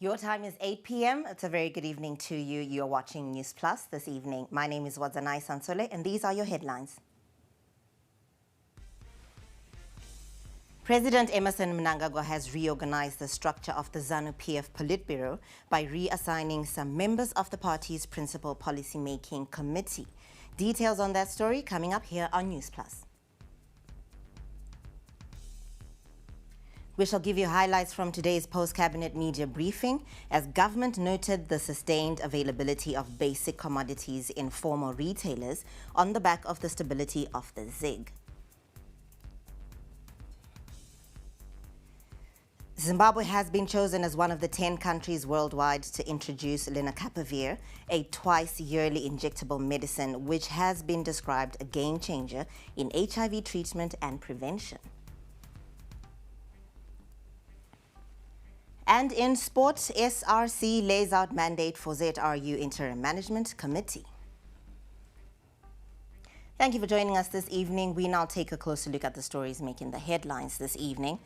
Your time is 8 p.m. It's a very good evening to you. You're watching Newsplus this evening. My name is Wadzanai Sansole, and these are your headlines. President Emmerson Mnangagwa has reorganized the structure of the Zanu PF politburo by reassigning some members of the party's principal policy-making committee. Details on that story coming up here on Newsplus. We shall give you highlights from today's post-cabinet media briefing as government noted the sustained availability of basic commodities in formal retailers on the back of the stability of the ZiG. Zimbabwe has been chosen as one of the 10 countries worldwide to introduce lenacapavir, a twice-yearly injectable medicine which has been described a game-changer in HIV treatment and prevention. And in sport, SRC lays out mandate for ZRU Interim Management Committee. Thank you for joining us this evening. We now take a closer look at the stories making the headlines this evening.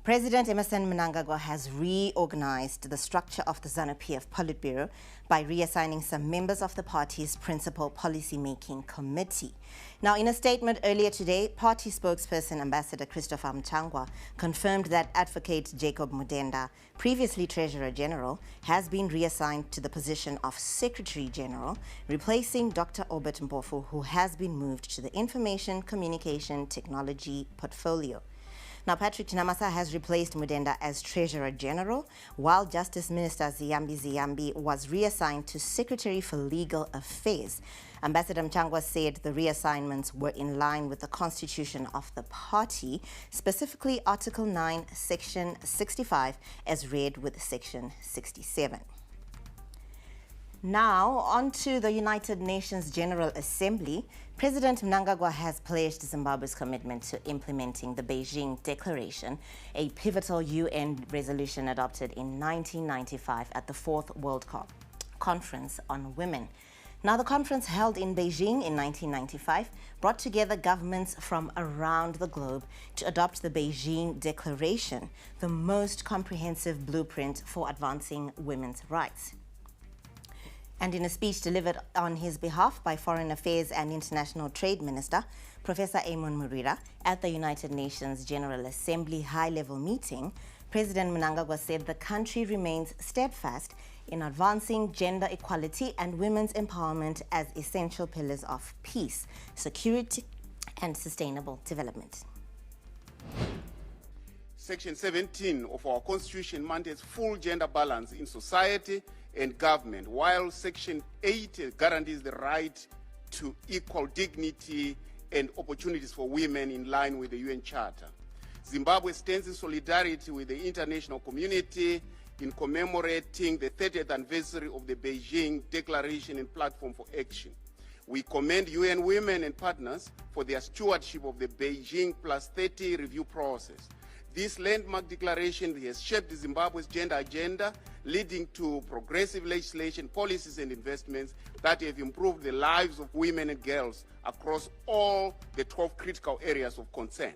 President Emmerson Mnangagwa has reorganized the structure of the Zanu PF politburo by reassigning some members of the party's principal policy-making committee. Now, in a statement earlier today, party spokesperson Ambassador Christopher Mchangwa confirmed that Advocate Jacob Mudenda, previously Treasurer General, has been reassigned to the position of Secretary General, replacing Dr. Obert Mpofu, who has been moved to the Information Communication Technology portfolio. Now, Patrick Chinamasa has replaced Mudenda as Treasurer General, while Justice Minister Ziyambi was reassigned to Secretary for Legal Affairs. Ambassador Mchangwa said the reassignments were in line with the constitution of the party, specifically Article 9, Section 65, as read with Section 67. Now, on to the United Nations General Assembly. President Mnangagwa has pledged Zimbabwe's commitment to implementing the Beijing Declaration, a pivotal UN resolution adopted in 1995 at the Fourth World Conference on Women. Now, the conference held in Beijing in 1995 brought together governments from around the globe to adopt the Beijing Declaration, the most comprehensive blueprint for advancing women's rights. And in a speech delivered on his behalf by Foreign Affairs and International Trade Minister, Professor Amon Murira, at the United Nations General Assembly high-level meeting, President Mnangagwa said the country remains steadfast in advancing gender equality and women's empowerment as essential pillars of peace, security, and sustainable development. Section 17 of our Constitution mandates full gender balance in society and government, while Section 8 guarantees the right to equal dignity and opportunities for women in line with the UN Charter. Zimbabwe stands in solidarity with the international community in commemorating the 30th anniversary of the Beijing Declaration and Platform for Action. We commend UN Women and partners for their stewardship of the Beijing Plus 30 review process. This landmark declaration has shaped Zimbabwe's gender agenda, leading to progressive legislation, policies and investments that have improved the lives of women and girls across all the 12 critical areas of concern.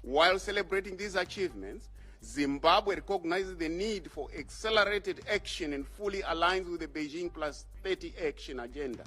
While celebrating these achievements, Zimbabwe recognizes the need for accelerated action and fully aligns with the Beijing Plus 30 action agenda.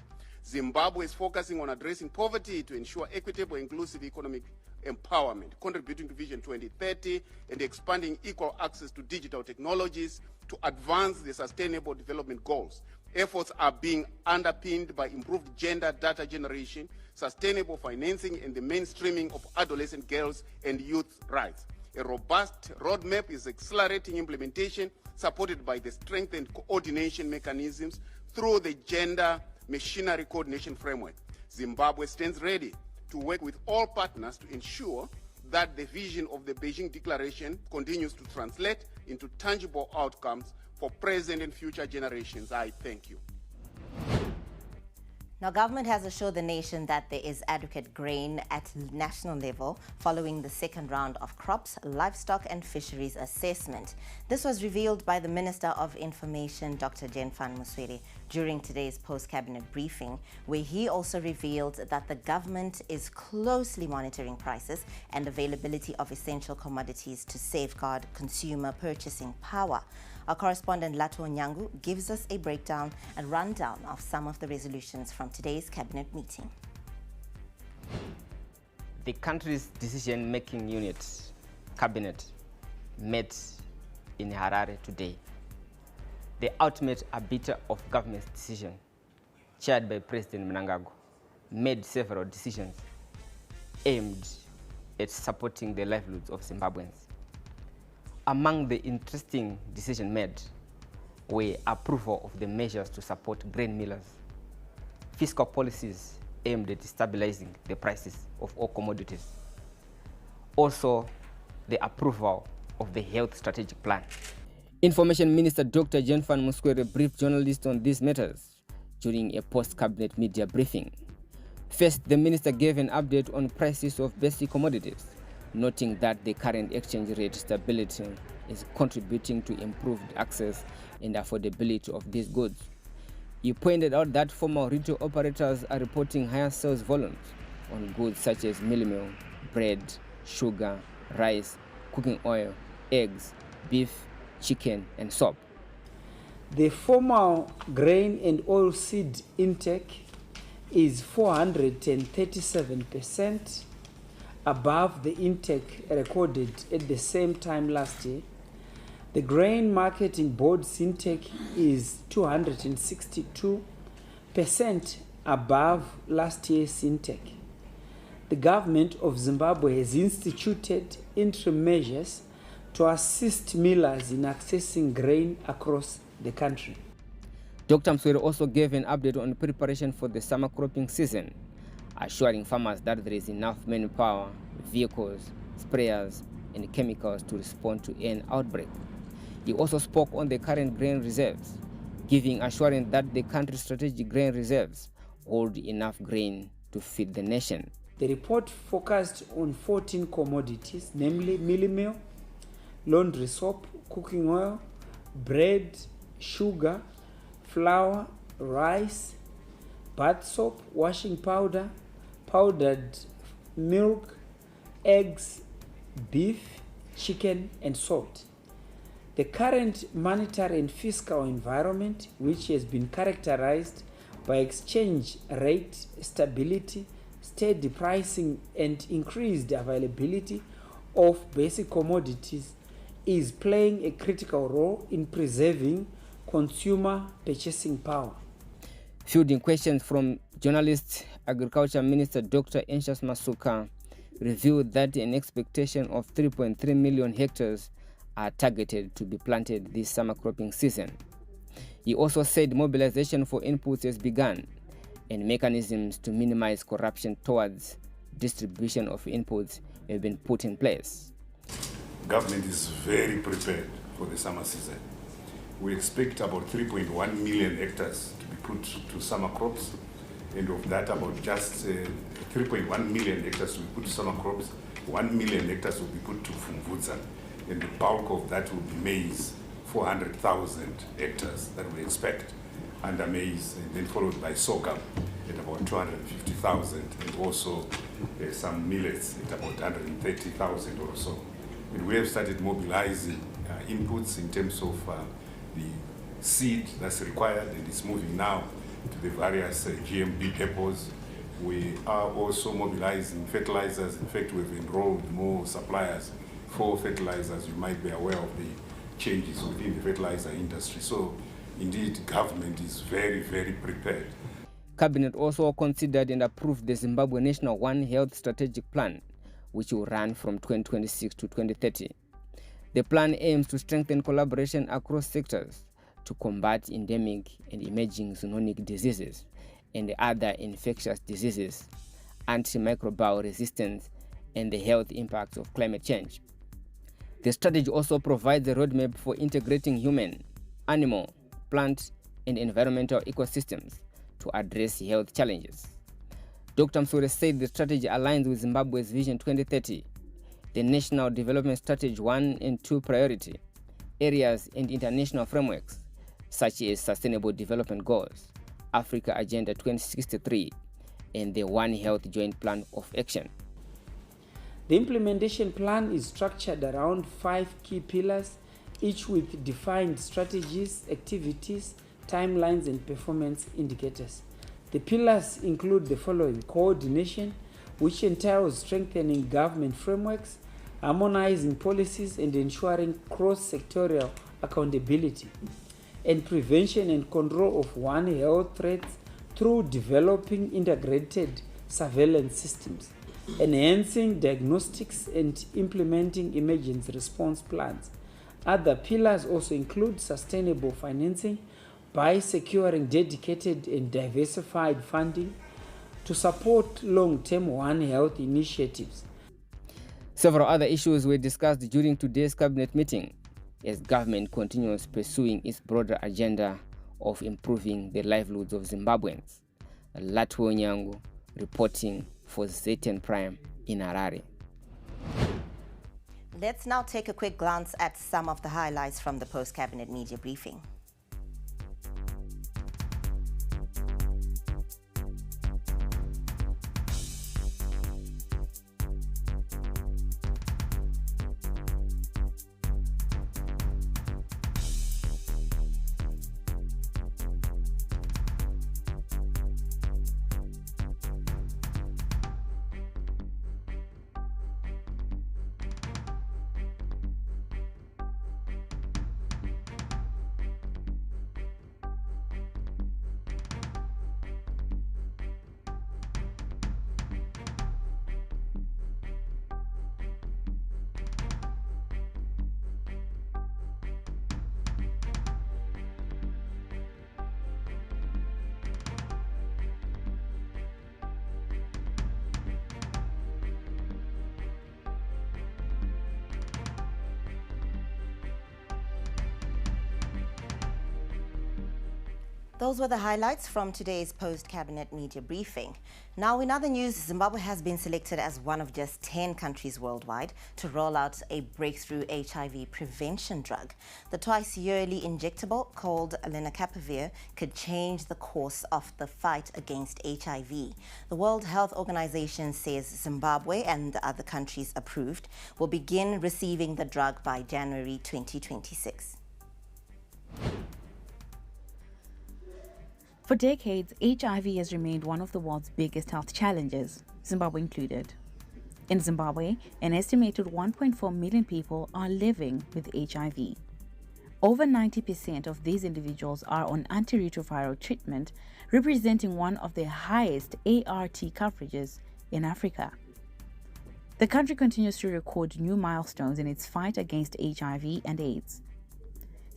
Zimbabwe is focusing on addressing poverty to ensure equitable, inclusive economic empowerment, contributing to Vision 2030 and expanding equal access to digital technologies to advance the Sustainable Development Goals. Efforts are being underpinned by improved gender data generation, sustainable financing, and the mainstreaming of adolescent girls and youth rights. A robust roadmap is accelerating implementation, supported by the strengthened coordination mechanisms through the Gender Machinery Coordination Framework. Zimbabwe stands ready to work with all partners to ensure that the vision of the Beijing Declaration continues to translate into tangible outcomes for present and future generations. I thank you. Now, government has assured the nation that there is adequate grain at national level following the second round of crops, livestock and fisheries assessment. This was revealed by the Minister of Information, Dr. Jenfan Muswere, during today's post-cabinet briefing, where he also revealed that the government is closely monitoring prices and availability of essential commodities to safeguard consumer purchasing power. Our correspondent Lato Nyangu gives us a breakdown and rundown of some of the resolutions from today's cabinet meeting. The country's decision-making unit, cabinet, met in Harare today. The ultimate arbiter of government's decision, chaired by President Mnangagwa, made several decisions aimed at supporting the livelihoods of Zimbabweans. Among the interesting decisions made were approval of the measures to support grain millers, fiscal policies aimed at stabilizing the prices of all commodities, also the approval of the health strategic plan. Information Minister Dr. Jennifer Muskwere briefed journalists on these matters during a post-cabinet media briefing. First, the minister gave an update on prices of basic commodities, noting that the current exchange rate stability is contributing to improved access and affordability of these goods. He pointed out that former retail operators are reporting higher sales volumes on goods such as meal, bread, sugar, rice, cooking oil, eggs, beef, chicken, and soap. The formal grain and oilseed intake is 437% above the intake recorded at the same time last year. The grain marketing board's intake is 262% above last year's intake. The government of Zimbabwe has instituted interim measures to assist millers in accessing grain across the country. Dr. Mswere also gave an update on preparation for the summer cropping season, assuring farmers that there is enough manpower, vehicles, sprayers, and chemicals to respond to an outbreak. He also spoke on the current grain reserves, giving assurance that the country's strategic grain reserves hold enough grain to feed the nation. The report focused on 14 commodities, namely meal, laundry soap, cooking oil, bread, sugar, flour, rice, bath soap, washing powder, powdered milk, eggs, beef, chicken, and salt. The current monetary and fiscal environment, which has been characterized by exchange rate stability, steady pricing, and increased availability of basic commodities, is playing a critical role in preserving consumer purchasing power. Fielding questions from journalist, Agriculture Minister Dr. Enshas Masuka revealed that an expectation of 3.3 million hectares are targeted to be planted this summer cropping season. He also said mobilization for inputs has begun and mechanisms to minimize corruption towards distribution of inputs have been put in place. Government is very prepared for the summer season. We expect about 3.1 million hectares to be put to summer crops, and of that about just 3.1 million hectares will be put to summer crops, 1 million hectares will be put to Fumvudza, and the bulk of that will be maize, 400,000 hectares that we expect under maize, and then followed by sorghum at about 250,000, and also some millets at about 130,000 or so. And we have started mobilizing inputs in terms of the seed that's required, and it's moving now to the various GMB depots. We are also mobilizing fertilizers. In fact, we've enrolled more suppliers for fertilizers. You might be aware of the changes within the fertilizer industry. So indeed, government is very, very prepared. Cabinet also considered and approved the Zimbabwe National One Health Strategic Plan, which will run from 2026 to 2030. The plan aims to strengthen collaboration across sectors to combat endemic and emerging zoonotic diseases and other infectious diseases, antimicrobial resistance, and the health impacts of climate change. The strategy also provides a roadmap for integrating human, animal, plant, and environmental ecosystems to address health challenges. Dr. Mswere said the strategy aligns with Zimbabwe's Vision 2030, the National Development Strategy 1 and 2 priority areas and international frameworks, such as Sustainable Development Goals, Africa Agenda 2063, and the One Health Joint Plan of Action. The implementation plan is structured around 5 key pillars each with defined strategies, activities, timelines, and performance indicators. The pillars include the following: coordination, which entails strengthening government frameworks, harmonizing policies, and ensuring cross-sectorial accountability, and prevention and control of One Health threats through developing integrated surveillance systems, enhancing diagnostics, and implementing emergency response plans. Other pillars also include sustainable financing by securing dedicated and diversified funding to support long-term One Health initiatives. Several other issues were discussed during today's cabinet meeting as government continues pursuing its broader agenda of improving the livelihoods of Zimbabweans. Latuo Nyangu reporting for ZN Prime in Harare. Let's now take a quick glance at some of the highlights from the post-cabinet media briefing. Those were the highlights from today's post-cabinet media briefing. Now, in other news, Zimbabwe has been selected as one of just 10 countries worldwide to roll out a breakthrough HIV prevention drug. The twice-yearly injectable called lenacapavir could change the course of the fight against HIV. The World Health Organization says Zimbabwe and the other countries approved will begin receiving the drug by January 2026. For decades, HIV has remained one of the world's biggest health challenges, Zimbabwe included. In Zimbabwe, an estimated 1.4 million people are living with HIV. Over 90% of these individuals are on antiretroviral treatment, representing one of the highest ART coverages in Africa. The country continues to record new milestones in its fight against HIV and AIDS.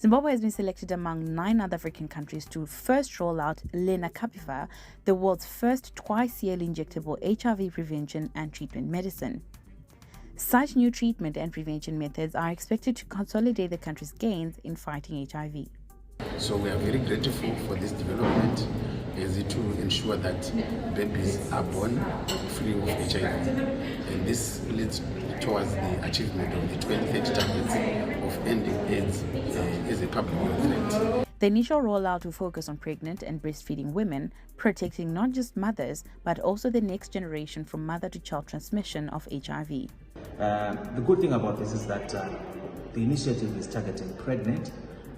Zimbabwe has been selected among 9 other African countries to first roll out lenacapavir, the world's first twice-yearly injectable HIV prevention and treatment medicine. Such new treatment and prevention methods are expected to consolidate the country's gains in fighting HIV. So we are very grateful for this development as it will ensure that babies are born free of HIV. And this leads towards the achievement of the 2030 targets of ending AIDS as a public health threat. The initial rollout will focus on pregnant and breastfeeding women, protecting not just mothers, but also the next generation from mother-to-child transmission of HIV. The good thing about this is that the initiative is targeting pregnant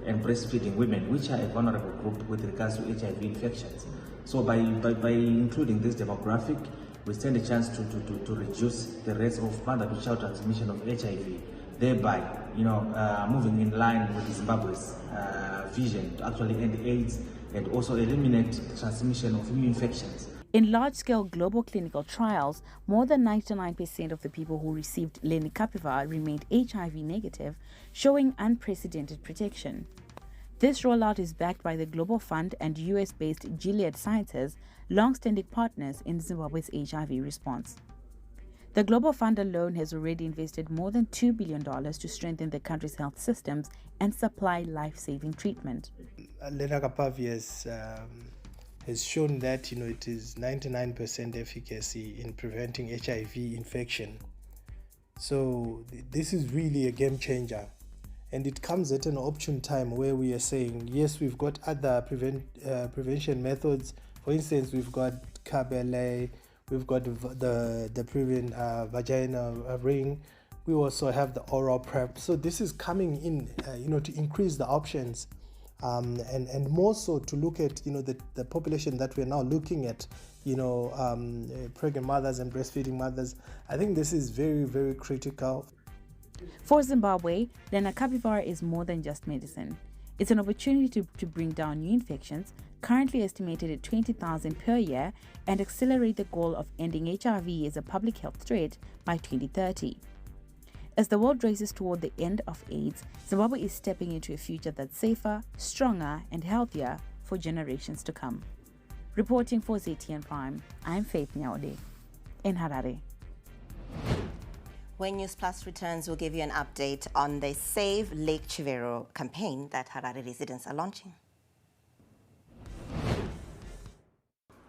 and breastfeeding women, which are a vulnerable group with regards to HIV infections. So by including this demographic, we stand a chance to reduce the rates of mother-to-child transmission of HIV, thereby, moving in line with Zimbabwe's vision to actually end AIDS and also eliminate the transmission of new infections. In large-scale global clinical trials, more than 99% of the people who received lenacapavir remained HIV negative, showing unprecedented protection. This rollout is backed by the Global Fund and US-based Gilead Sciences, long-standing partners in Zimbabwe's HIV response. The Global Fund alone has already invested more than $2 billion to strengthen the country's health systems and supply life-saving treatment. Lenacapavir has shown that it is 99% efficacy in preventing HIV infection. So this is really a game changer. And it comes at an opportune time where we are saying, yes, we've got other prevention methods. For instance, we've got Kabele, we've got the Prevent Vagina Ring, We also have the oral prep. So this is coming in, to increase the options, and more so to look at, the population that we're now looking at, pregnant mothers and breastfeeding mothers. I think this is very, very critical. For Zimbabwe, lenacapavir is more than just medicine. It's an opportunity to bring down new infections, currently estimated at 20,000 per year, and accelerate the goal of ending HIV as a public health threat by 2030. As the world races toward the end of AIDS, Zimbabwe is stepping into a future that's safer, stronger, and healthier for generations to come. Reporting for ZTN Prime, I'm Faith Nyaude in Harare. When Newsplus returns, we'll give you an update on the Save Lake Chivero campaign that Harare residents are launching.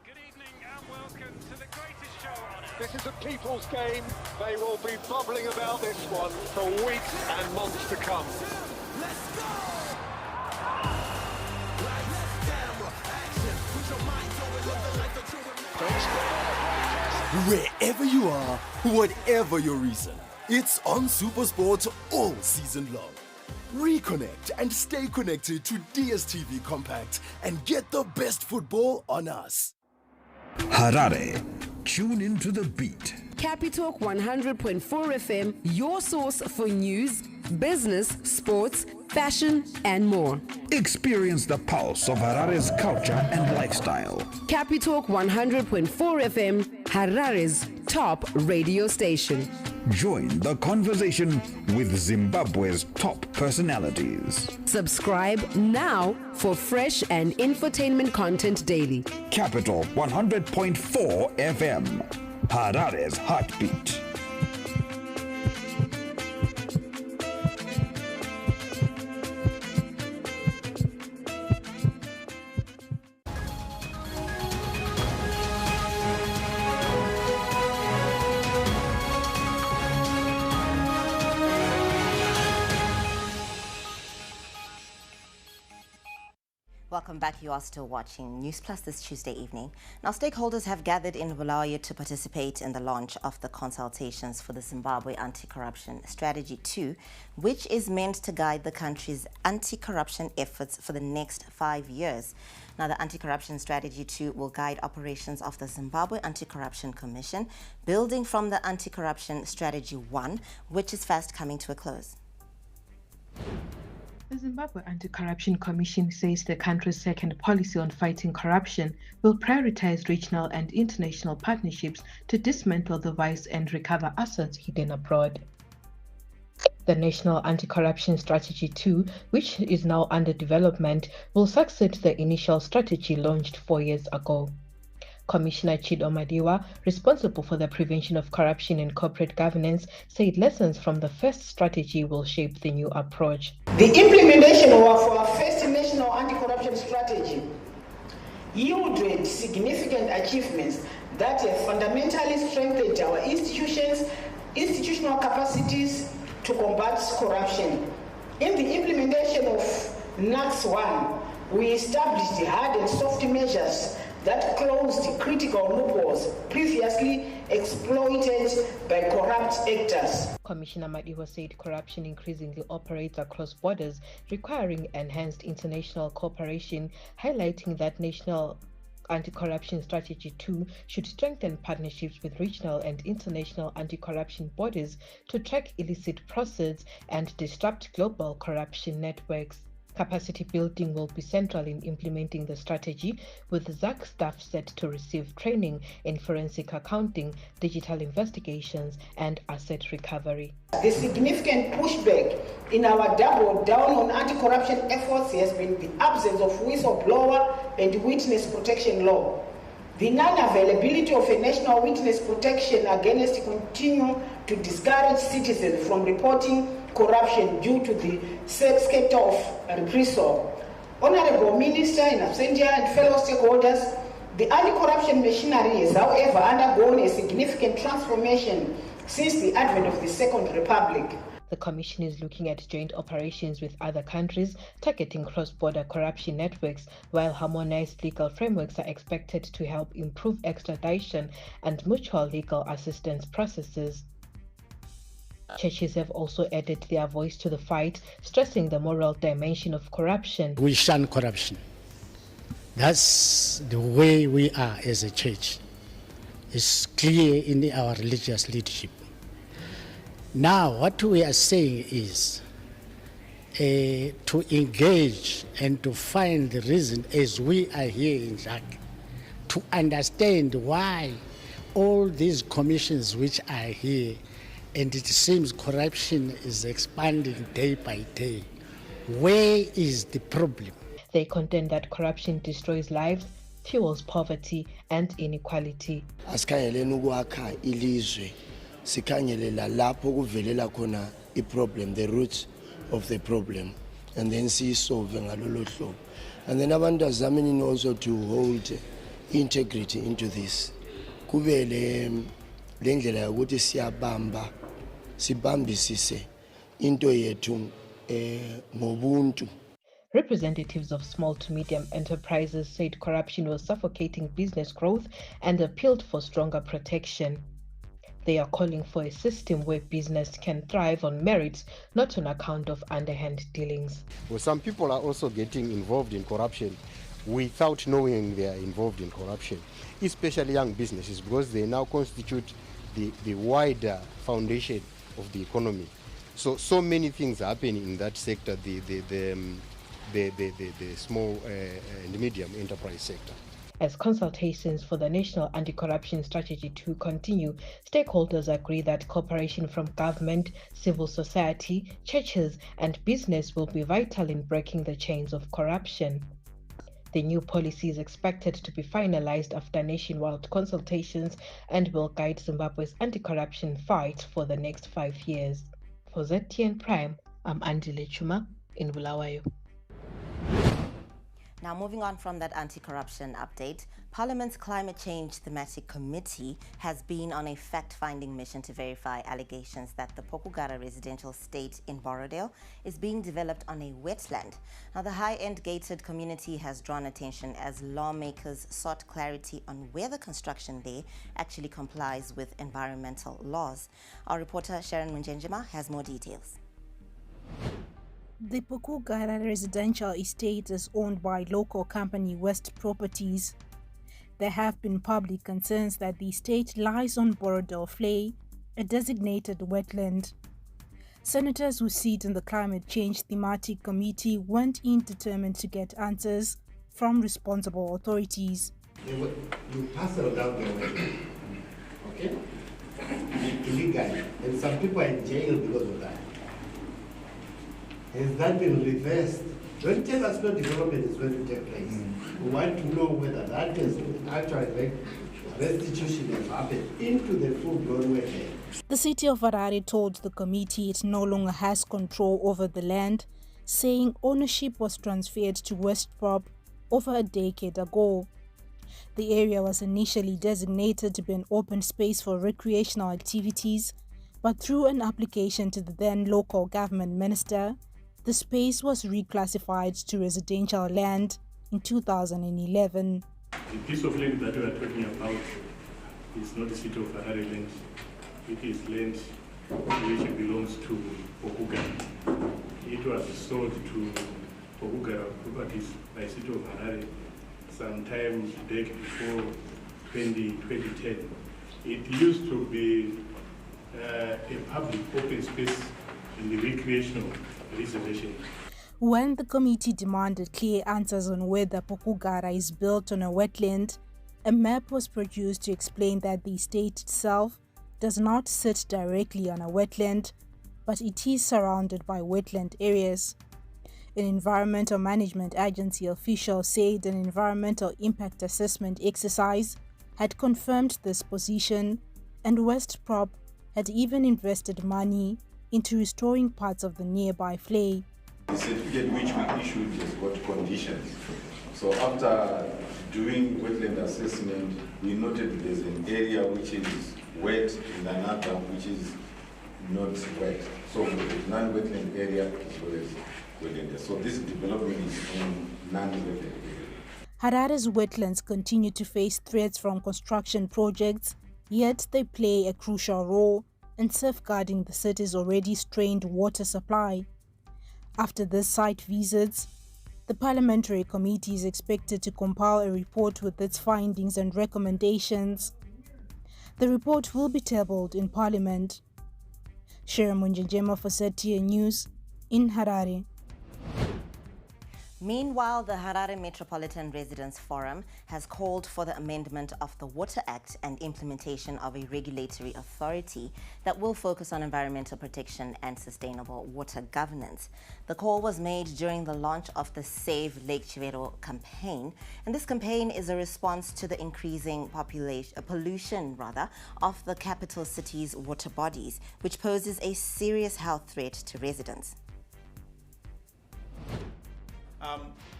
Good evening and welcome to the greatest show on earth. This is a people's game. They will be bubbling about this one for weeks and months to come. Let's go! Wherever you are, whatever your reason, it's on SuperSport all season long. Reconnect and stay connected to DSTV Compact and get the best football on us. Harare, tune into the beat. Capitalk 100.4 FM, your source for news, business, sports, fashion, and more. Experience the pulse of Harare's culture and lifestyle. Capitalk 100.4 FM, Harare's top radio station. Join the conversation with Zimbabwe's top personalities. Subscribe now for fresh and infotainment content daily. Capital 100.4 FM, Harare's heartbeat. Welcome back. You are still watching Newsplus this Tuesday evening. Now, stakeholders have gathered in Bulawayo to participate in the launch of the consultations for the Zimbabwe Anti-Corruption Strategy 2, which is meant to guide the country's anti-corruption efforts for the next 5 years. Now, the Anti-Corruption Strategy 2 will guide operations of the Zimbabwe Anti-Corruption Commission, building from the Anti-Corruption Strategy 1, which is fast coming to a close. The Zimbabwe Anti-Corruption Commission says the country's second policy on fighting corruption will prioritize regional and international partnerships to dismantle the vice and recover assets hidden abroad. The National Anti-Corruption Strategy 2, which is now under development, will succeed the initial strategy launched 4 years ago. Commissioner Chido Madiwa, responsible for the prevention of corruption in corporate governance, said lessons from the first strategy will shape the new approach. The implementation of our first national anti-corruption strategy yielded significant achievements that have fundamentally strengthened our institutional capacities to combat corruption. In the implementation of NACS 1, we established hard and soft measures that closed critical loopholes previously exploited by corrupt actors. Commissioner Madiwa said corruption increasingly operates across borders, requiring enhanced international cooperation, highlighting that National Anti-Corruption Strategy 2 should strengthen partnerships with regional and international anti-corruption bodies to track illicit proceeds and disrupt global corruption networks. Capacity building will be central in implementing the strategy, with ZAC staff set to receive training in forensic accounting, digital investigations, and asset recovery. The significant pushback in our double down on anti-corruption efforts has been the absence of whistleblower and witness protection law. The non-availability of a national witness protection against continue to discourage citizens from reporting corruption due to the scapegoat of reprisal. Honorable Minister in absentia and fellow stakeholders, the anti-corruption machinery has, however, undergone a significant transformation since the advent of the Second Republic. The Commission is looking at joint operations with other countries targeting cross-border corruption networks, while harmonized legal frameworks are expected to help improve extradition and mutual legal assistance processes. Churches have also added their voice to the fight, stressing the moral dimension of corruption. We shun corruption. That's the way we are as a church. It's clear in our religious leadership. Now, what we are saying is to engage and to find the reason, as we are here in Jacques, to understand why all these commissions which are here, and it seems corruption is expanding day by day. Where is the problem? They contend that corruption destroys lives, fuels poverty and inequality. Asikhangeleni ukwakha ilizwe, sikhangelela lapho kuvelela khona i-problem, the roots of the problem, and then siyisolve ngalolo hlobo. And then abantu azameni also to hold integrity into this. Kube le ndlela yokuthi siyabamba, sibambisise into yethu ngobuntu. Representatives of small to medium enterprises said corruption was suffocating business growth and appealed for stronger protection. They are calling for a system where business can thrive on merits, not on account of underhand dealings. Well, some people are also getting involved in corruption without knowing they are involved in corruption, especially young businesses, because they now constitute the wider foundation of the economy. So many things are happening in that sector, the small and medium enterprise sector. As consultations for the National Anti-Corruption Strategy 2 continue, stakeholders agree that cooperation from government, civil society, churches and business will be vital in breaking the chains of corruption. The new policy is expected to be finalized after nationwide consultations and will guide Zimbabwe's anti-corruption fight for the next 5 years. For ZTN Prime, I'm Andile Chuma in Bulawayo. Now, moving on from that anti-corruption update, Parliament's Climate Change Thematic Committee has been on a fact-finding mission to verify allegations that the Pokugara residential estate in Borrowdale is being developed on a wetland. Now, the high-end gated community has drawn attention as lawmakers sought clarity on whether construction there actually complies with environmental laws. Our reporter Sharon Munjenjima has more details. The Pokugara residential estate is owned by local company West Properties. There have been public concerns that the estate lies on Borrowdale Vlei, a designated wetland. Senators who sit in the Climate Change Thematic Committee went in determined to get answers from responsible authorities. You parcel down the wetland, okay? Illegally, and some people are in jail because of that. Has that been reversed? Don't tell us no development is going to take place. We want to know whether that is actually restitution has happened into the full-blown wetland. The city of Harare told the committee it no longer has control over the land, saying ownership was transferred to West Prop over a decade ago. The area was initially designated to be an open space for recreational activities, but through an application to the then local government minister, the space was reclassified to residential land in 2011. The piece of land that we are talking about is not the city of Harare land. It is land which belongs to Pokugara. It was sold to Pokugara Properties by city of Harare sometime back before 2010. It used to be a public open space in the recreational reservation. When the committee demanded clear answers on whether Pokugara is built on a wetland, a map was produced to explain that the estate itself does not sit directly on a wetland, but it is surrounded by wetland areas. An environmental management agency official said an environmental impact assessment exercise had confirmed this position, and West Prop had even invested money into restoring parts of the nearby Vlei. The certificate which we issued has got conditions. So after doing wetland assessment, we noted there's an area which is wet and another which is not wet. So the non-wetland area is always wetland. So this development is in non-wetland area. Harare's wetlands continue to face threats from construction projects, yet they play a crucial role and safeguarding the city's already strained water supply. After this site visits, the Parliamentary Committee is expected to compile a report with its findings and recommendations. The report will be tabled in Parliament. Sharon Munjinjema for ZTA News in Harare. Meanwhile, the Harare Metropolitan Residents Forum has called for the amendment of the Water Act and implementation of a regulatory authority that will focus on environmental protection and sustainable water governance. The call was made during the launch of the Save Lake Chivero campaign, and this campaign is a response to the increasing pollution of the capital city's water bodies, which poses a serious health threat to residents.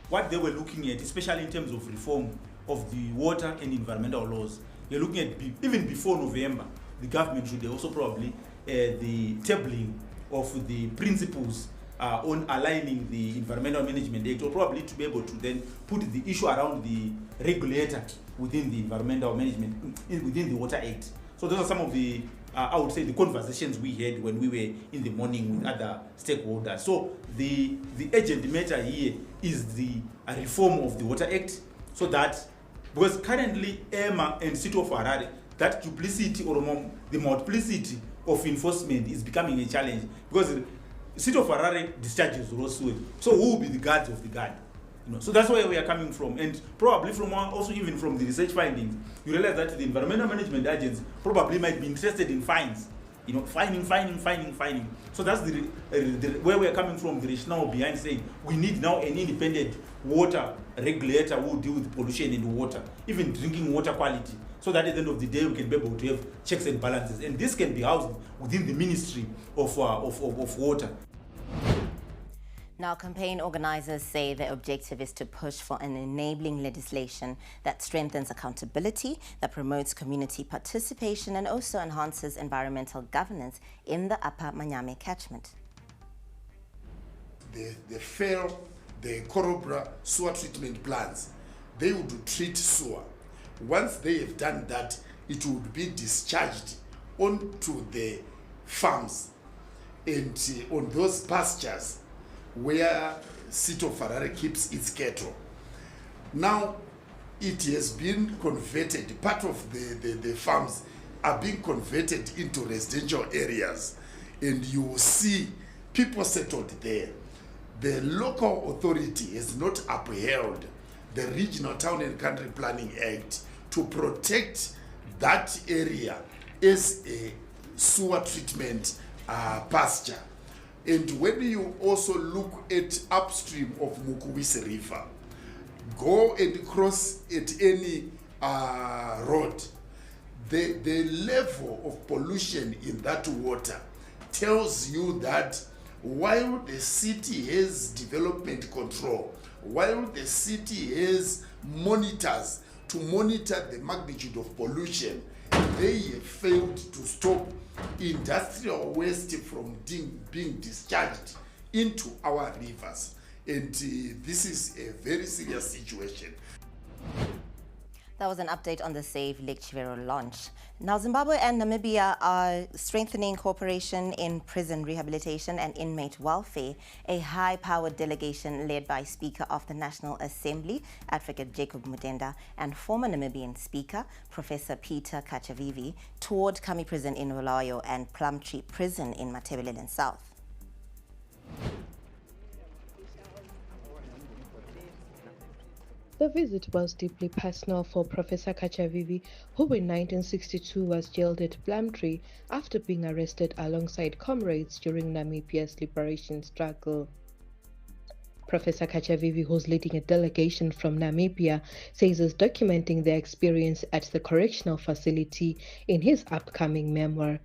What they were looking at, especially in terms of reform of the water and environmental laws, they're looking at even before November, the government should also probably the tabling of the principles on aligning the Environmental Management Act, or probably to be able to then put the issue around the regulator within the Environmental Management, within the Water Act. So those are some of the I would say the conversations we had when we were in the morning with other stakeholders. So the urgent matter here is the reform of the Water Act, so that, because currently EMA and City of Harare, that duplicity or the multiplicity of enforcement is becoming a challenge, because City of Harare discharges raw sewage. So who will be the guards of the guard? So that's where we are coming from, and probably from also even from the research findings, you realize that the environmental management agents probably might be interested in fines, fining. So that's the where we are coming from, the rationale behind saying we need now an independent water regulator who will deal with pollution in the water, even drinking water quality, so that at the end of the day we can be able to have checks and balances, and this can be housed within the Ministry of Water. Now, campaign organizers say the objective is to push for an enabling legislation that strengthens accountability, that promotes community participation, and also enhances environmental governance in the Upper Manyame catchment. They fail the Korobra sewer treatment plants. They would treat sewer. Once they have done that, it would be discharged onto the farms and on those pastures where City of Harare keeps its cattle. Now, it has been converted, part of the farms are being converted into residential areas, and you will see people settled there. The local authority has not upheld the Regional Town and Country Planning Act to protect that area as a sewer treatment pasture. And when you also look at upstream of Mukuwisi River, go and cross at any road, the level of pollution in that water tells you that while the city has development control, while the city has monitors to monitor the magnitude of pollution, they have failed to stop industrial waste from being discharged into our rivers. And this is a very serious situation. That was an update on the Save Lake Chivero launch. Now, Zimbabwe and Namibia are strengthening cooperation in prison rehabilitation and inmate welfare. A high-powered delegation led by Speaker of the National Assembly, Advocate Jacob Mudenda, and former Namibian Speaker, Professor Peter Kachavivi, toured Kami Prison in Bulawayo and Plumtree Prison in Matabeleland South. The visit was deeply personal for Professor Kachavivi, who in 1962 was jailed at Plumtree after being arrested alongside comrades during Namibia's liberation struggle. Professor Kachavivi, who's leading a delegation from Namibia, says is documenting their experience at the correctional facility in his upcoming memoir.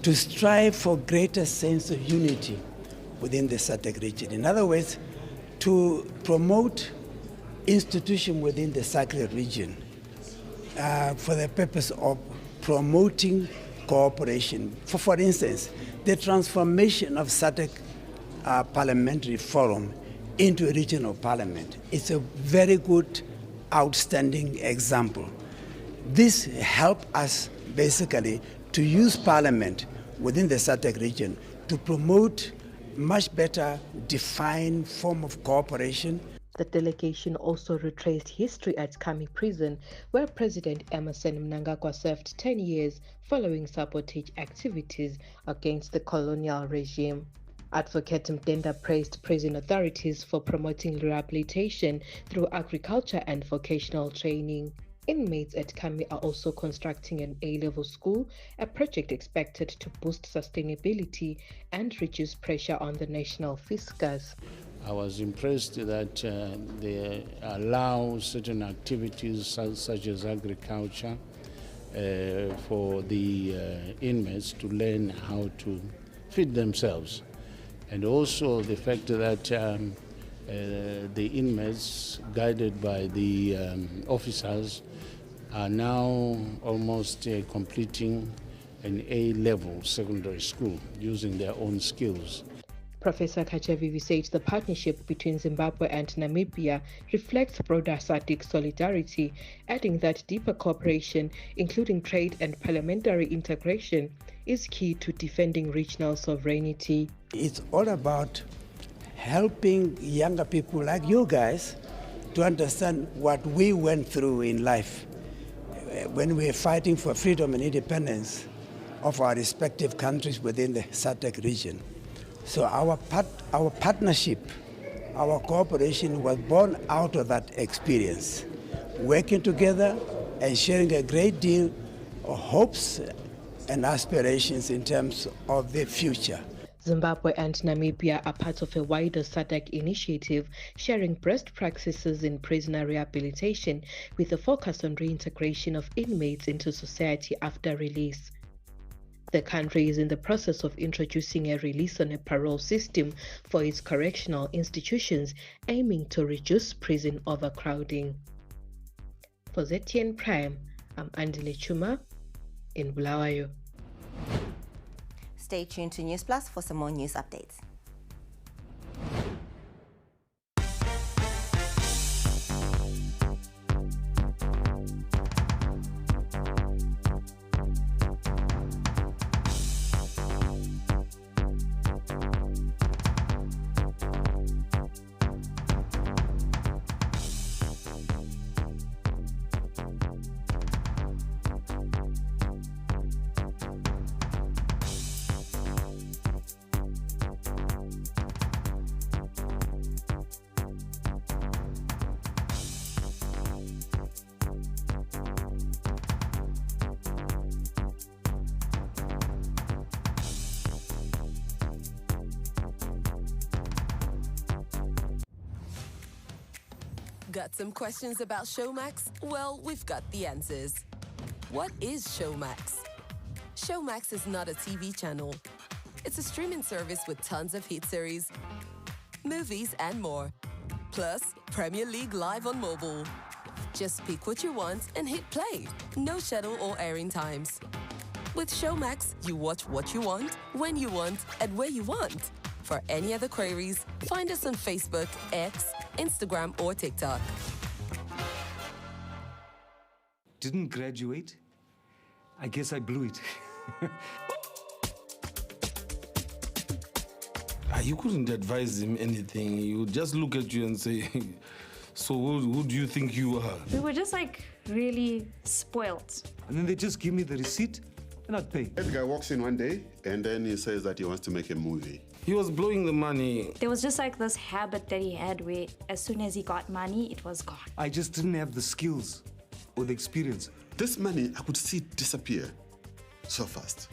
To strive for greater sense of unity within the SADC region. In other words, to promote institution within the SADC region for the purpose of promoting cooperation. For instance, the transformation of SADC Parliamentary Forum into a regional parliament. It's a very good, outstanding example. This helped us basically to use parliament within the SADC region to promote much better defined form of cooperation. The delegation also retraced history at Kami prison, where President Emmerson Mnangagwa served 10 years following sabotage activities against the colonial regime. Advocate Mdenda praised prison authorities for promoting rehabilitation through agriculture and vocational training. Inmates at Kami are also constructing an A-level school, a project expected to boost sustainability and reduce pressure on the national fiscus. I was impressed that they allow certain activities such as agriculture for the inmates to learn how to feed themselves. And also the fact that the inmates, guided by the officers, are now almost completing an A-level secondary school using their own skills. Professor Kachavivi said the partnership between Zimbabwe and Namibia reflects broader SADC solidarity, adding that deeper cooperation, including trade and parliamentary integration, is key to defending regional sovereignty. It's all about helping younger people like you guys to understand what we went through in life when we were fighting for freedom and independence of our respective countries within the SADC region. So our partnership, our cooperation was born out of that experience, working together and sharing a great deal of hopes and aspirations in terms of the future. Zimbabwe and Namibia are part of a wider SADC initiative sharing best practices in prisoner rehabilitation with a focus on reintegration of inmates into society after release. The country is in the process of introducing a release on a parole system for its correctional institutions, aiming to reduce prison overcrowding. For ZTN Prime, I'm Andile Chuma in Bulawayo. Stay tuned to Newsplus for some more news updates. Got some questions about Showmax? Well, we've got the answers. What is Showmax? Showmax is not a TV channel. It's a streaming service with tons of hit series, movies, and more. Plus, Premier League live on mobile. Just pick what you want and hit play. No schedule or airing times. With Showmax, you watch what you want, when you want, and where you want. For any other queries, find us on Facebook, X, Instagram, or TikTok. Didn't graduate? I guess I blew it. You couldn't advise him anything. He would just look at you and say, so who do you think you are? We were just like really spoiled. And then they just give me the receipt and I'd pay. The guy walks in one day and then he says that he wants to make a movie. He was blowing the money. There was just like this habit that he had where as soon as he got money, it was gone. I just didn't have the skills or the experience. This money, I could see it disappear so fast.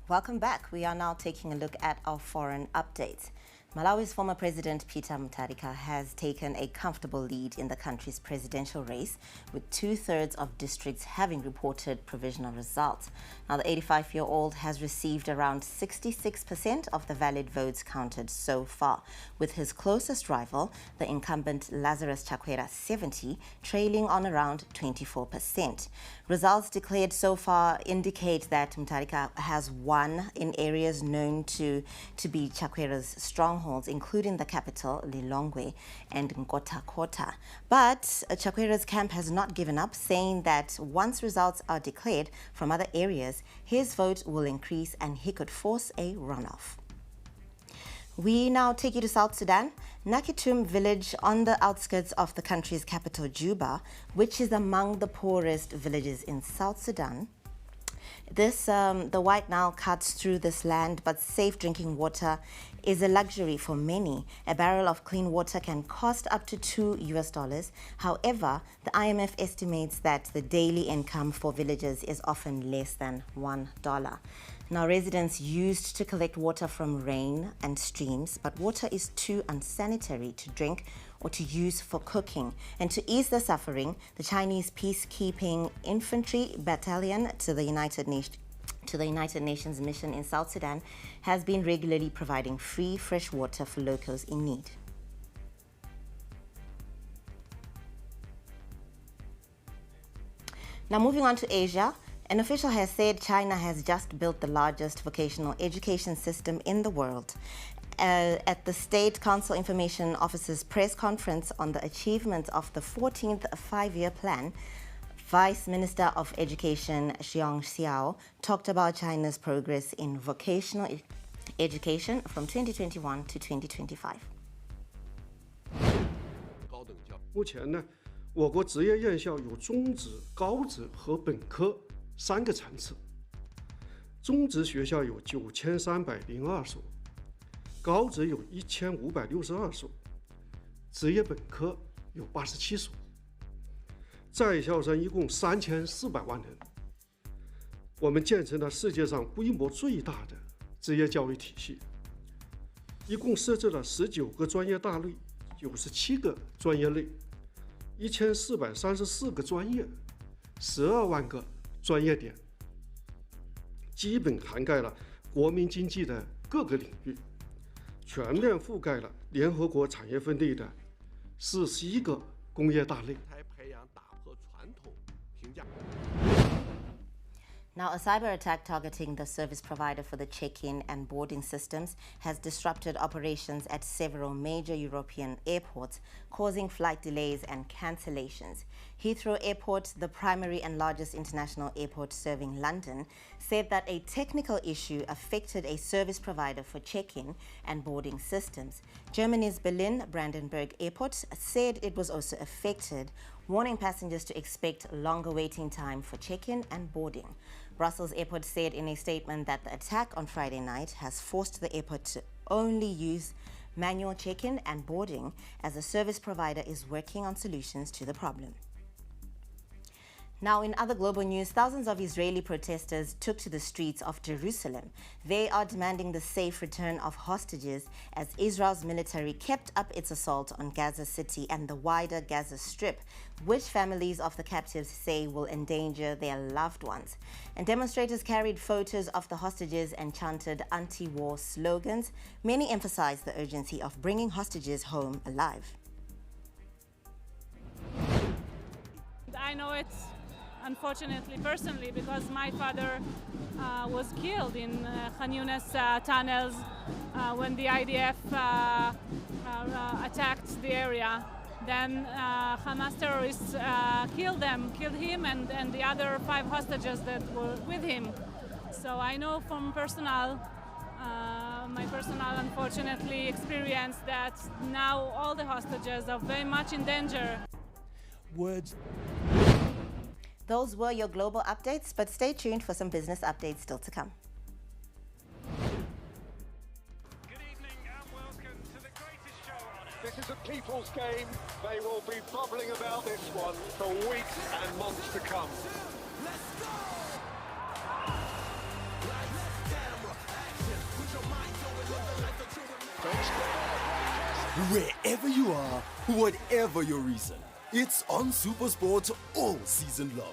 Welcome back. We are now taking a look at our foreign updates. Malawi's former president Peter Mutharika has taken a comfortable lead in the country's presidential race, with 2/3 of districts having reported provisional results. Now, the 85-year-old has received around 66% of the valid votes counted so far, with his closest rival, the incumbent Lazarus Chakwera, 70, trailing on around 24%. Results declared so far indicate that Mutharika has won in areas known to be Chakwera's strongholds, including the capital, Lilongwe, and Nkhotakota. But Chakwera's camp has not given up, saying that once results are declared from other areas, his vote will increase and he could force a runoff. We now take you to South Sudan. Nakitum village on the outskirts of the country's capital, Juba, which is among the poorest villages in South Sudan. The White Nile cuts through this land, but safe drinking water is a luxury for many. A barrel of clean water can cost up to $2. However, the IMF estimates that the daily income for villagers is often less than $1. Now, residents used to collect water from rain and streams, but water is too unsanitary to drink or to use for cooking. And to ease the suffering, the Chinese peacekeeping infantry battalion to the United Nations mission in South Sudan has been regularly providing free fresh water for locals in need. Now, moving on to Asia. An official has said China has just built the largest vocational education system in the world. At the State Council Information Office's press conference on the achievements of the 14th five-year plan, Vice Minister of Education Xiong Xiao talked about China's progress in vocational education from 2021 to 2025. 目前呢，我国职业院校有中职、高职和本科3个层次。中职学校有9302所，高职有1562所，职业本科有87所。在校生一共3400万人。我们建成了世界上规模最大的职业教育体系，一共设置了19个专业大类，97个专业类，1434个专业，12万个专业点，基本涵盖了国民经济的各个领域，全面覆盖了联合国产业分类的41个工业大类。 Now, a cyber attack targeting the service provider for the check-in and boarding systems has disrupted operations at several major European airports, causing flight delays and cancellations. Heathrow Airport, the primary and largest international airport serving London, said that a technical issue affected a service provider for check-in and boarding systems. Germany's Berlin-Brandenburg Airport said it was also affected, warning passengers to expect longer waiting time for check-in and boarding. Brussels Airport said in a statement that the attack on Friday night has forced the airport to only use manual check-in and boarding, as the service provider is working on solutions to the problem. Now, in other global news, thousands of Israeli protesters took to the streets of Jerusalem. They are demanding the safe return of hostages as Israel's military kept up its assault on Gaza City and the wider Gaza Strip, which families of the captives say will endanger their loved ones. And demonstrators carried photos of the hostages and chanted anti-war slogans. Many emphasized the urgency of bringing hostages home alive. I know it, unfortunately, personally, because my father was killed in Khan Yunis tunnels when the IDF attacked the area. Then Hamas terrorists killed him and the other 5 hostages that were with him. So I know from my personal, unfortunately, experience that now all the hostages are very much in danger. Those were your global updates, but stay tuned for some business updates still to come. Good evening and welcome to the greatest show on earth. This is a people's game. They will be bubbling about this one for weeks and months to come. Let's go! Lights, camera, action. Put your mind on it, live the life that you remember. Wherever you are, whatever your reason, it's on SuperSport all season long.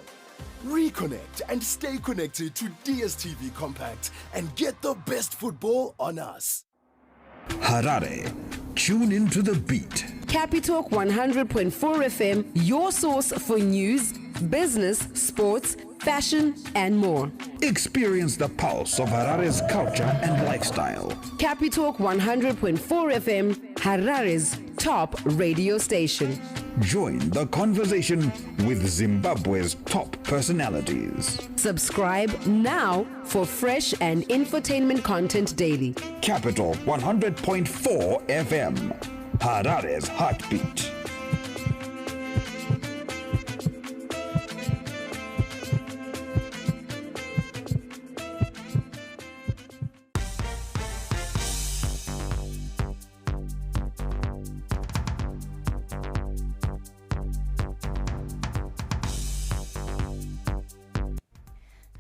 Reconnect and stay connected to DSTV Compact and get the best football on us. Harare, tune into the beat. Capitalk 100.4 FM, your source for news, business, sports, fashion, and more. Experience the pulse of Harare's culture and lifestyle. Capitalk 100.4 FM, Harare's top radio station. Join the conversation with Zimbabwe's top personalities. Subscribe now for fresh and infotainment content daily. Capital 100.4 FM, Harare's heartbeat.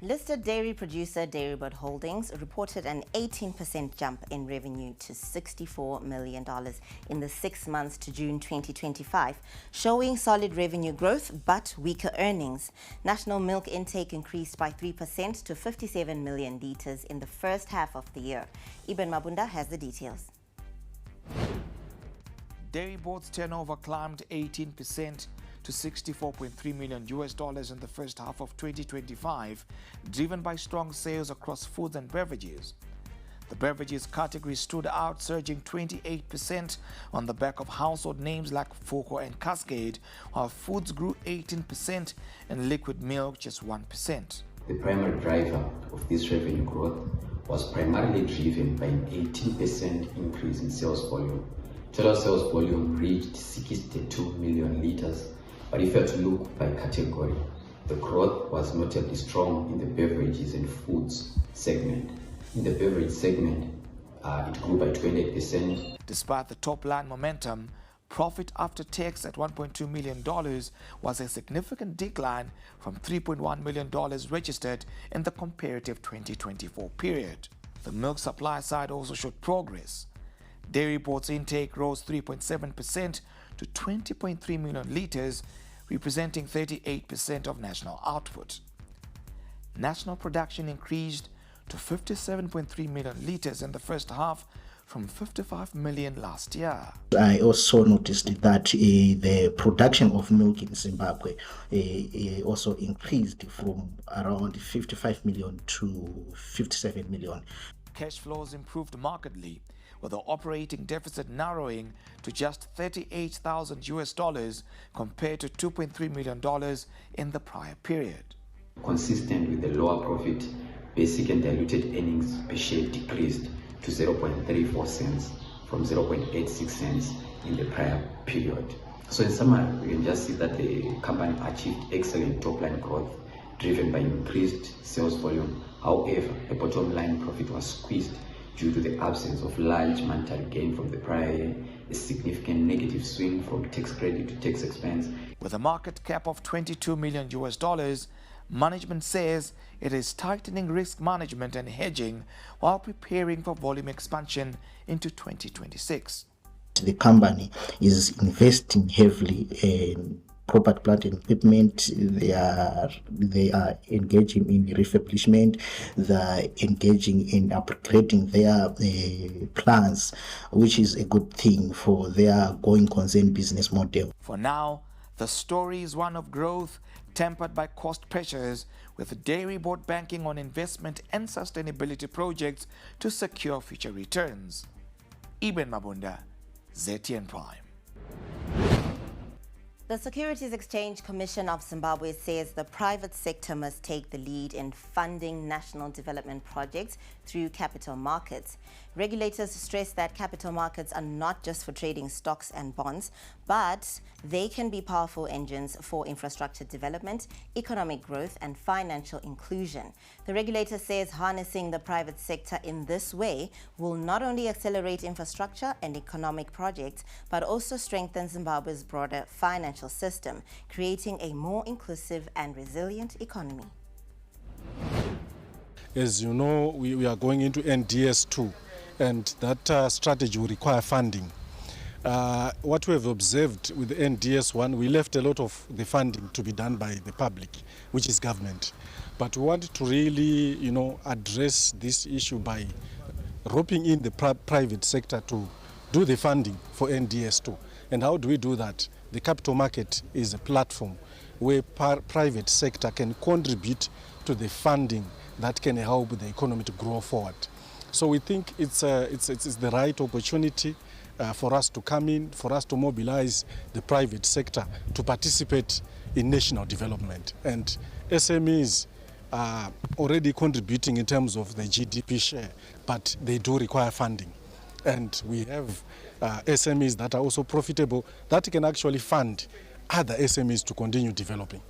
Listed dairy producer Dairybird Holdings reported an 18% jump in revenue to $64 million in the 6 months to June 2025, showing solid revenue growth but weaker earnings. National milk intake increased by 3% to 57 million litres in the first half of the year. Ibn Mabunda has the details. Dairyboard's turnover climbed 18% to $64.3 million in the first half of 2025, driven by strong sales across foods and beverages. The beverages category stood out, surging 28% on the back of household names like Foko and Cascade, while foods grew 18% and liquid milk just 1%. The primary driver of this revenue growth was primarily driven by an 18% increase in sales volume. Total sales volume reached 62 million litres. But if you were to look by category, the growth was notably strong in the beverages and foods segment. In the beverage segment, it grew by 28%. Despite the top-line momentum, profit after tax at $1.2 million was a significant decline from $3.1 million registered in the comparative 2024 period. The milk supply side also showed progress. Dairyboard's intake rose 3.7% to 20.3 million litres, representing 38% of national output. National production increased to 57.3 million litres in the first half from 55 million last year. I also noticed that the production of milk in Zimbabwe also increased from around 55 million to 57 million. Cash flows improved markedly, with the operating deficit narrowing to just $38,000 compared to $2.3 million in the prior period. Consistent with the lower profit, basic and diluted earnings per share decreased to 0.34 cents from 0.86 cents in the prior period. So in summary, we can just see that the company achieved excellent top-line growth driven by increased sales volume. However, the bottom line profit was squeezed due to the absence of large monetary gain from the prior year, a significant negative swing from tax credit to tax expense. With a market cap of $22 million, management says it is tightening risk management and hedging while preparing for volume expansion into 2026. The company is investing heavily in property, plant and equipment. They are engaging in refurbishment. They are engaging in upgrading their plants, which is a good thing for their going concern business model. For now, the story is one of growth tempered by cost pressures, with the Dairyboard banking on investment and sustainability projects to secure future returns. Ibn Mabunda, ZTN Prime. The Securities Exchange Commission of Zimbabwe says the private sector must take the lead in funding national development projects through capital markets. Regulators stress that capital markets are not just for trading stocks and bonds, but they can be powerful engines for infrastructure development, economic growth, and financial inclusion. The regulator says harnessing the private sector in this way will not only accelerate infrastructure and economic projects, but also strengthen Zimbabwe's broader financial system, creating a more inclusive and resilient economy. As you know, we are going into NDS2, and that strategy will require funding. What we have observed with the NDS1, we left a lot of the funding to be done by the public, which is government. But we want to really, address this issue by roping in the private sector to do the funding for NDS2. And how do we do that? The capital market is a platform where private sector can contribute to the funding that can help the economy to grow forward. So we think it's the right opportunity for us to come in, for us to mobilize the private sector to participate in national development. And SMEs are already contributing in terms of the GDP share, but they do require funding. And we have SMEs that are also profitable that can actually fund other SMEs to continue developing.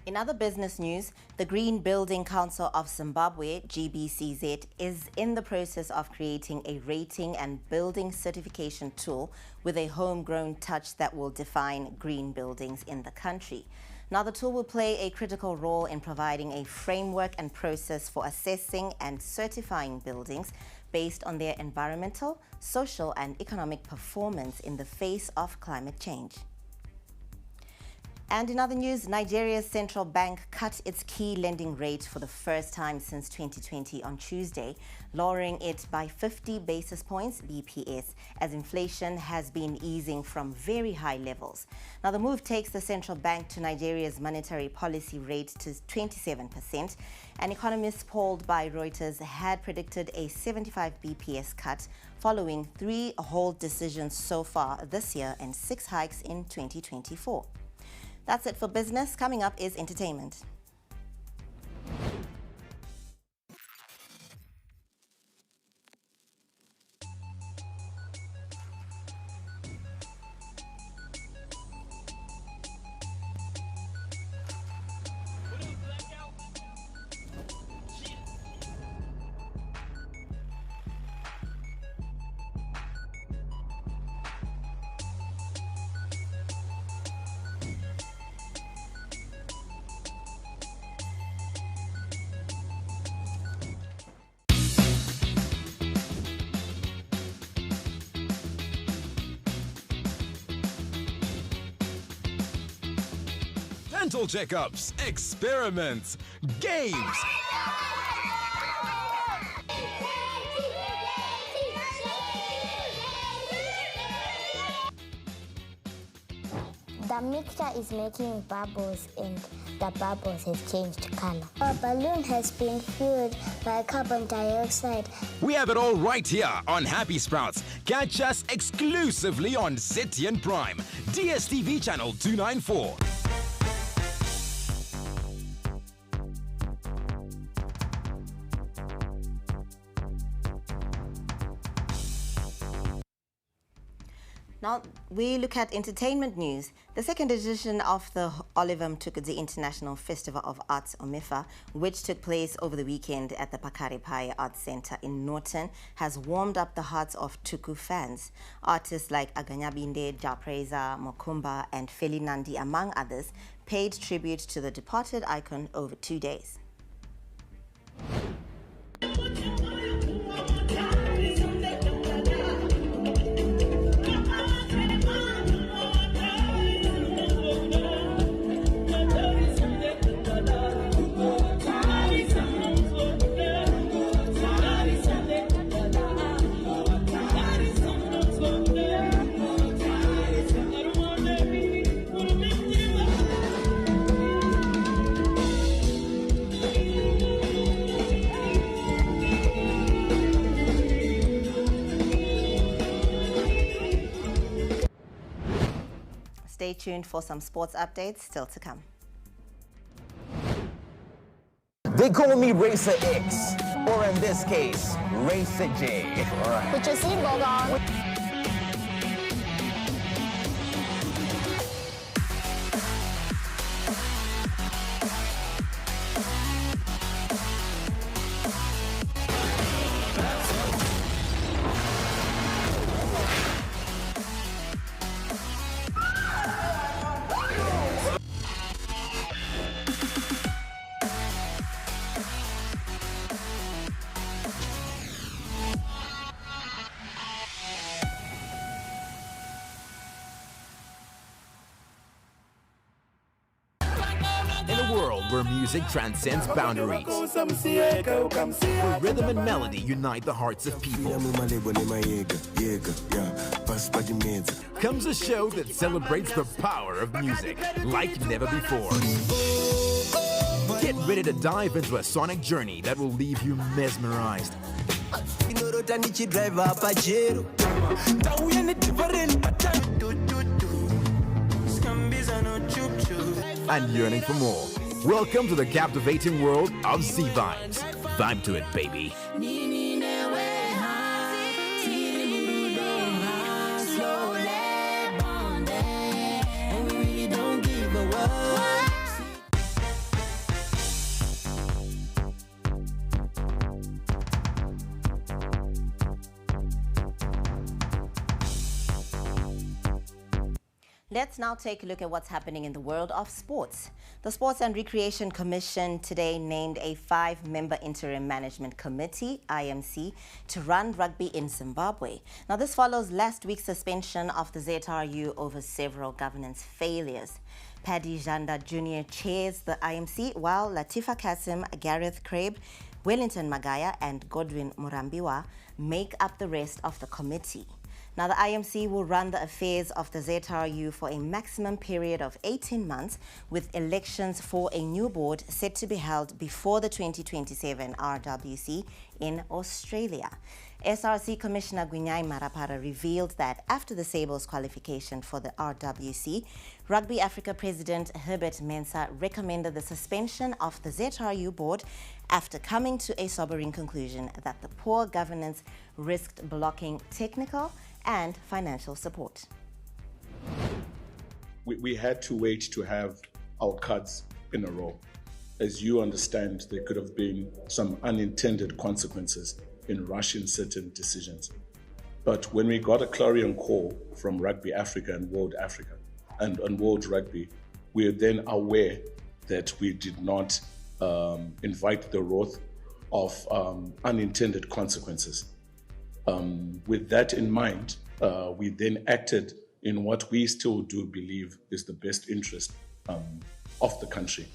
In other business news, the Green Building Council of Zimbabwe, GBCZ, is in the process of creating a rating and building certification tool with a homegrown touch that will define green buildings in the country. Now, the tool will play a critical role in providing a framework and process for assessing and certifying buildings based on their environmental, social, and economic performance in the face of climate change. And in other news, Nigeria's central bank cut its key lending rate for the first time since 2020 on Tuesday, lowering it by 50 basis points BPS, as inflation has been easing from very high levels. Now, the move takes the central bank to Nigeria's monetary policy rate to 27%, and economists polled by Reuters had predicted a 75 BPS cut following 3 hold decisions so far this year and 6 hikes in 2024. That's it for business. Coming up is entertainment. Dental checkups, experiments, games. The mixture is making bubbles and the bubbles have changed color. Our balloon has been filled by carbon dioxide. We have it all right here on Happy Sprouts. Catch us exclusively on City and Prime, DSTV channel 294. Now, we look at entertainment news. The second edition of the Oliver Mtukudzi International Festival of Arts, OMIFA, which took place over the weekend at the Pakari Pai Arts Center in Norton, has warmed up the hearts of Tuku fans. Artists like Aganyabinde, Japreza, Mokumba, and Felinandi, among others, paid tribute to the departed icon over 2 days. Stay tuned for some sports updates still to come. They call me Racer X, or in this case, Racer J. All right. Put your seatbelt on. world where music transcends boundaries. Where rhythm and melody unite the hearts of people. Comes a show that celebrates the power of music like never before. Get ready to dive into a sonic journey that will leave you mesmerized and yearning for more. Welcome to the captivating world of Z Vibes. Vibe to it, baby. Let's now take a look at what's happening in the world of sports. The Sports and Recreation Commission today named a 5-member interim management committee, IMC, to run rugby in Zimbabwe. Now, this follows last week's suspension of the ZRU over several governance failures. Paddy Janda Jr. chairs the IMC, while Latifa Kasim, Gareth Crabe, Wellington Magaya, and Godwin Murambiwa make up the rest of the committee. Now, the IMC will run the affairs of the ZRU for a maximum period of 18 months, with elections for a new board set to be held before the 2027 RWC in Australia. SRC Commissioner Gwinyai Marapara revealed that after the Sables qualification for the RWC, Rugby Africa President Herbert Mensah recommended the suspension of the ZRU board after coming to a sobering conclusion that the poor governance risked blocking technical and financial support. We had to wait to have our cards in a row. As you understand, there could have been some unintended consequences in rushing certain decisions. But when we got a clarion call from Rugby Africa and World Africa and World Rugby, we are then aware that we did not invite the wrath of unintended consequences. With that in mind, we then acted in what we still do believe is the best interest of the country.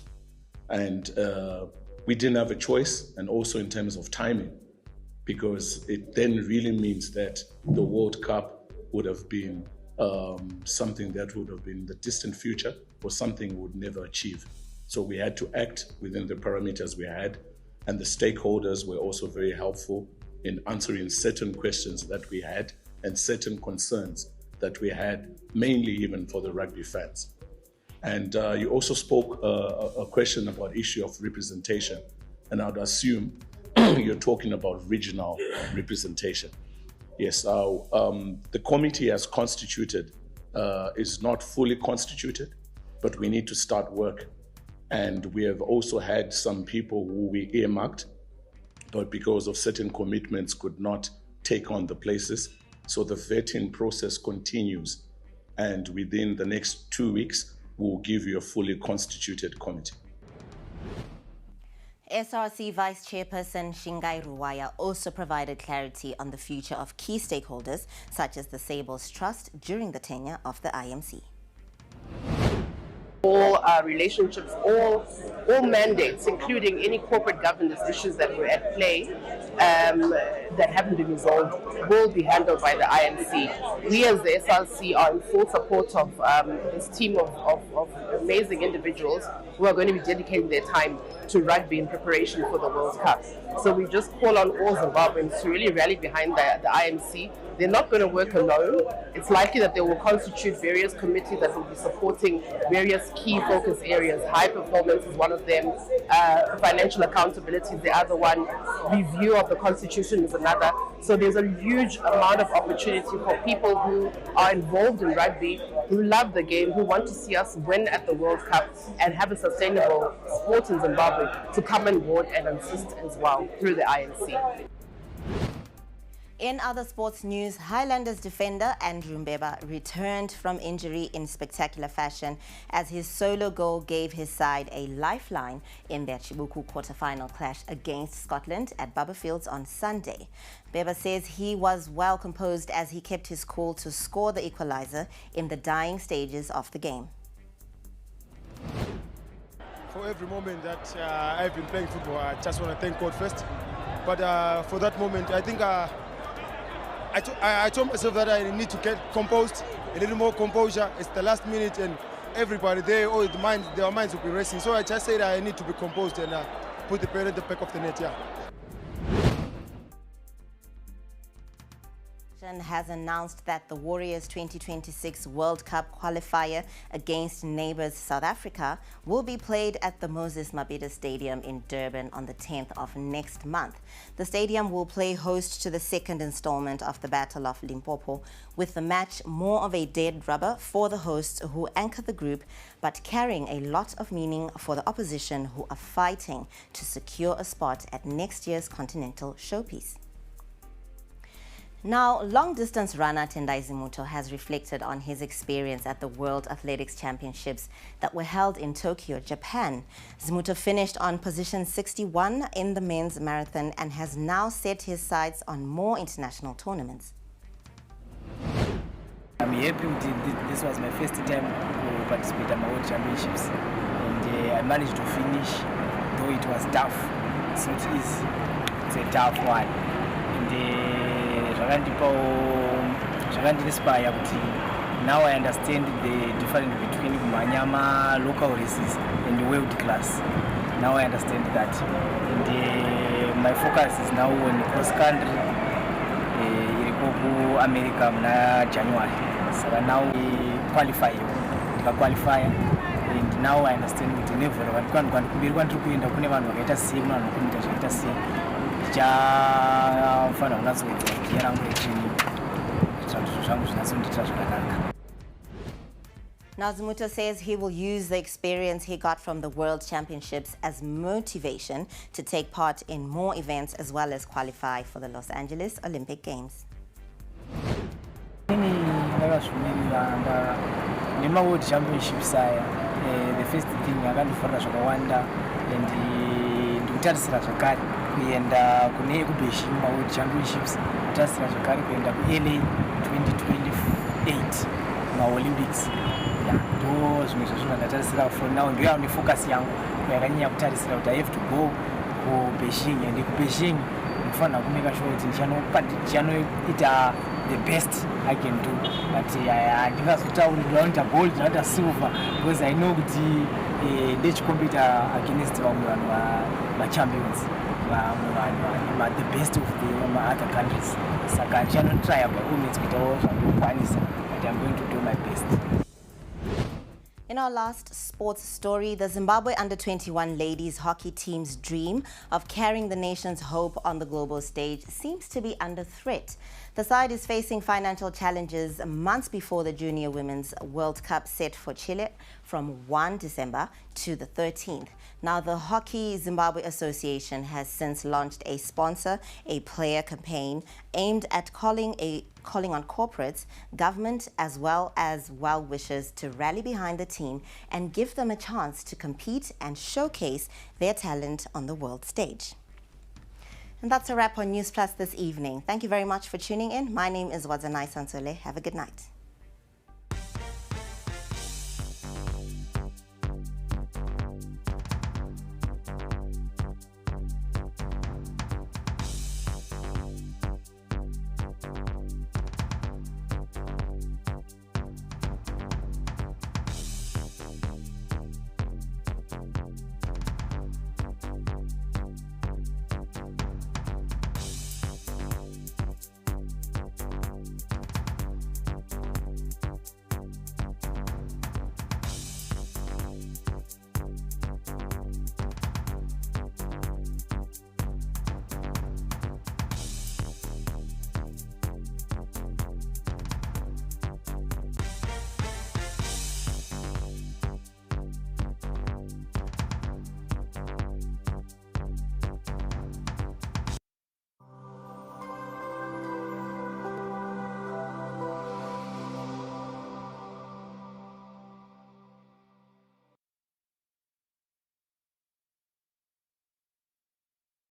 And we didn't have a choice, and also in terms of timing, because it then really means that the World Cup would have been something that would have been in the distant future or something we would never achieve. So we had to act within the parameters we had, and the stakeholders were also very helpful in answering certain questions that we had and certain concerns that we had, mainly even for the rugby fans. And you also spoke a question about issue of representation, and I would assume you're talking about regional representation. Yes, the committee as constituted is not fully constituted, but we need to start work. And we have also had some people who we earmarked, but because of certain commitments could not take on the places. So the vetting process continues, and within the next 2 weeks, we'll give you a fully constituted committee. SRC Vice Chairperson Shingai Ruwaya also provided clarity on the future of key stakeholders, such as the Sables Trust, during the tenure of the IMC. All relationships, all mandates, including any corporate governance issues that were at play that haven't been resolved, will be handled by the IMC. We as the SRC are in full support of this team of amazing individuals who are going to be dedicating their time to rugby in preparation for the World Cup. So we just call on all Zimbabweans to really rally behind the IMC. They're not going to work alone. It's likely that they will constitute various committees that will be supporting various key focus areas. High performance is one of them, financial accountability is the other one, review of the constitution is another. So there's a huge amount of opportunity for people who are involved in rugby, who love the game, who want to see us win at the World Cup and have a sustainable sport in Zimbabwe to come on board and assist as well through the IMC. In other sports news, Highlanders defender Andrew Mbeba returned from injury in spectacular fashion as his solo goal gave his side a lifeline in their Chibuku quarter-final clash against Scotland at Barbourfields on Sunday. Mbeba says he was well composed as he kept his cool to score the equaliser in the dying stages of the game. for every moment that I've been playing football. I just want to thank God first. But for that moment, I think I told myself that I need to get composed, a little more composure. It's the last minute, and everybody there, their minds will be racing. So I just said I need to be composed and put the ball at the back of the net. Yeah. Has announced that the Warriors 2026 World Cup qualifier against neighbours South Africa will be played at the Moses Mabhida Stadium in Durban on the 10th of next month. The stadium will play host to the second installment of the Battle of Limpopo, with the match more of a dead rubber for the hosts who anchor the group, but carrying a lot of meaning for the opposition who are fighting to secure a spot at next year's continental showpiece. Now, long-distance runner Tendai Zimuto has reflected on his experience at the World Athletics Championships that were held in Tokyo, Japan. Zimuto finished on position 61 in the men's marathon and has now set his sights on more international tournaments. I'm happy this was my first time to participate in the World Championships, and I managed to finish, though it was tough. It's not easy. It's a tough one. Inspire kuti now I understand the difference between Manyama local races and the world class. Now I understand that. And my focus is now on cross country. Iripoku America na January. So now we qualify. And now I understand the level. Now, Zimuto says he will use the experience he got from the World Championships as motivation to take part in more events as well as qualify for the Los Angeles Olympic Games. The World Championships the first thing I got for Rwanda and the Tarisra kuenda kune kubeshima World Championships tasira zvakare kuenda kuLA 2028 maOlympics ndo zvimwe zvandatarisira for now ndio yaone focus yangu yakanyanya kutarisira kuti I have to go kuBeijing and kuBeijing ndinofanira kumeka sure kuti ndichanoita the best I can do, but ndingazotaurirwa kuti gold ndinoita silver because I know kuti ndechicompete against vamwe vanhu champions the best of the other countries. Saka ndichanotry by all means kuitawo zvandinokwanisa, but I'm going to do my best. In our last sports story, the Zimbabwe under-21 ladies hockey team's dream of carrying the nation's hope on the global stage seems to be under threat. The side is facing financial challenges months before the Junior Women's World Cup set for Chile from 1 December to the 13th. Now, the Hockey Zimbabwe Association has since launched a sponsor, a player campaign aimed at calling on corporates, government, as well as well-wishers to rally behind the team and give them a chance to compete and showcase their talent on the world stage. And that's a wrap on Newsplus this evening. Thank you very much for tuning in. My name is Wadzanai Sansole. Have a good night.